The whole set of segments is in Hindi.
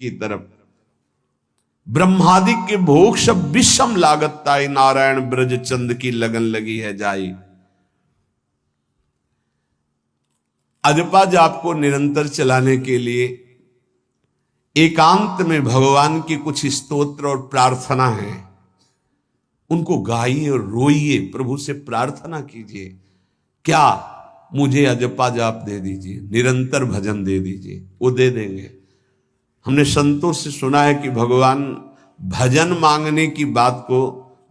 की तरफ। ब्रह्मादि के भोग सब विषम लागत ताई, नारायण ब्रज चंद की लगन लगी है जाई। अजपा जाप को निरंतर चलाने के लिए एकांत में भगवान की कुछ स्तोत्र और प्रार्थना है, उनको गाइए और रोइए, प्रभु से प्रार्थना कीजिए। क्या मुझे अजपा जाप दे दीजिए, निरंतर भजन दे दीजिए, वो दे देंगे। हमने संतों से सुना है कि भगवान भजन मांगने की बात को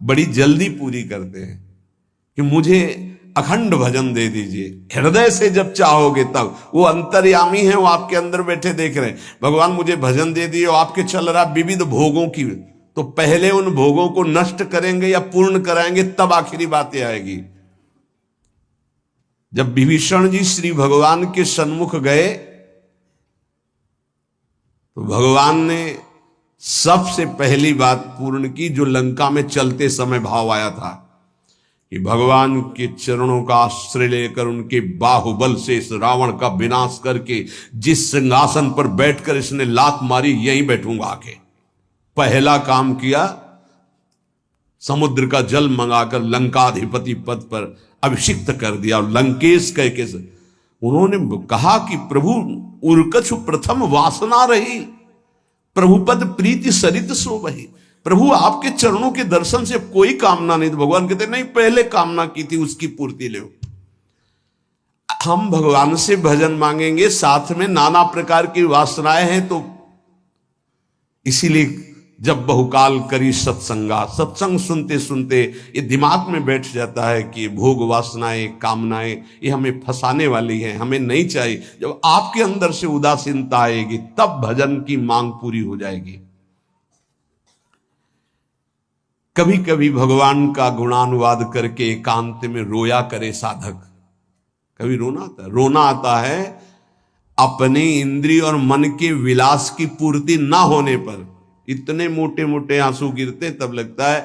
बड़ी जल्दी पूरी करते हैं, कि मुझे अखंड भजन दे दीजिए, हृदय से जब चाहोगे तब। वो अंतर्यामी है, वो आपके अंदर बैठे देख रहे हैं। भगवान मुझे भजन दे दिए, आपके चल रहा विविध भोगों की, तो पहले उन भोगों को नष्ट करेंगे या पूर्ण कराएंगे, तब आखिरी बातें आएगी। जब विभीषण जी श्री भगवान के सन्मुख गए तो भगवान ने सबसे पहली बात पूर्ण की, जो लंका में चलते समय भाव आया था कि भगवान के चरणों का आश्रय लेकर उनके बाहुबल से इस रावण का विनाश करके जिस सिंहासन पर बैठकर इसने लात मारी, यहीं बैठूंगा आके। पहला काम किया, समुद्र का जल मंगाकर लंकाधिपति पद पर अभिषिक्त कर दिया। लंकेश कह के उन्होंने कहा कि प्रभु उर्कछु प्रथम वासना रही, प्रभुपद प्रीति सरित सो बही। प्रभु आपके चरणों के दर्शन से कोई कामना नहीं। तो भगवान कहते नहीं, पहले कामना की थी उसकी पूर्ति ले। हम भगवान से भजन मांगेंगे, साथ में नाना प्रकार की वासनाएं हैं, तो इसीलिए जब बहुकाल करी सत्संगा, सत्संग सुनते सुनते ये दिमाग में बैठ जाता है कि भोग वासनाएं, कामनाएं ये हमें फंसाने वाली हैं, हमें नहीं चाहिए। जब आपके अंदर से उदासीनता आएगी तब भजन की मांग पूरी हो जाएगी। कभी कभी भगवान का गुणानुवाद करके एकांत में रोया करे साधक। कभी रोना आता है अपने इंद्रिय और मन के विलास की पूर्ति ना होने पर। इतने मोटे मोटे आंसू गिरते, तब लगता है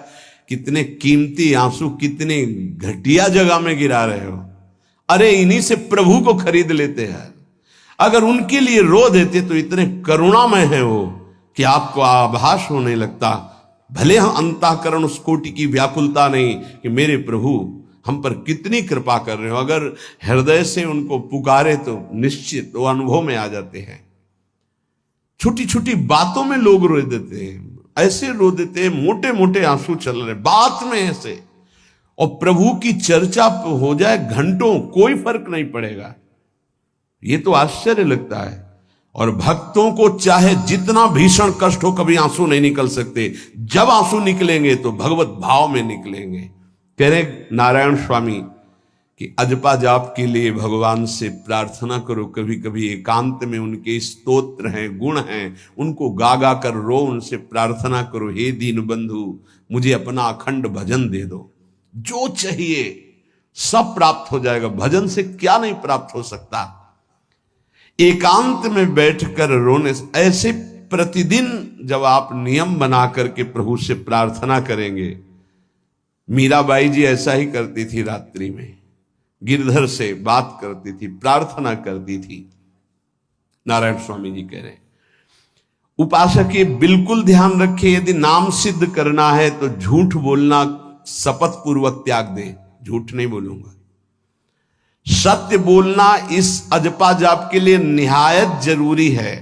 कितने कीमती आंसू कितने घटिया जगह में गिरा रहे हो। अरे इन्हीं से प्रभु को खरीद लेते हैं। अगर उनके लिए रो देते तो इतने करुणामय है वो कि आपको आभास होने लगता। भले हम अंतःकरण उस कोटि की व्याकुलता नहीं कि मेरे प्रभु हम पर कितनी कृपा कर रहे हो, अगर हृदय से उनको पुकारे तो निश्चित वो अनुभव में आ जाते हैं। छोटी छोटी बातों में लोग रो देते हैं, ऐसे रो देते हैं, मोटे मोटे आंसू चल रहे बात में ऐसे, और प्रभु की चर्चा हो जाए घंटों, कोई फर्क नहीं पड़ेगा। ये तो आश्चर्य लगता है। और भक्तों को चाहे जितना भीषण कष्ट हो, कभी आंसू नहीं निकल सकते। जब आंसू निकलेंगे तो भगवत भाव में निकलेंगे। कह रहे नारायण स्वामी कि अजपा जाप के लिए भगवान से प्रार्थना करो। कभी कभी एकांत में उनके स्तोत्र हैं, गुण हैं, उनको गा गा कर रो, उनसे प्रार्थना करो, हे दीन बंधु मुझे अपना अखंड भजन दे दो। जो चाहिए सब प्राप्त हो जाएगा। भजन से क्या नहीं प्राप्त हो सकता। एकांत में बैठकर रोने से, ऐसे प्रतिदिन जब आप नियम बना करके प्रभु से प्रार्थना करेंगे। मीराबाई जी ऐसा ही करती थी, रात्रि में गिरधर से बात करती थी, प्रार्थना करती थी। नारायण स्वामी जी कह रहे हैं उपासक ये बिल्कुल ध्यान रखे, यदि नाम सिद्ध करना है तो झूठ बोलना शपथ पूर्वक त्याग दे। झूठ नहीं बोलूंगा। सत्य बोलना इस अजपा जाप के लिए निहायत जरूरी है।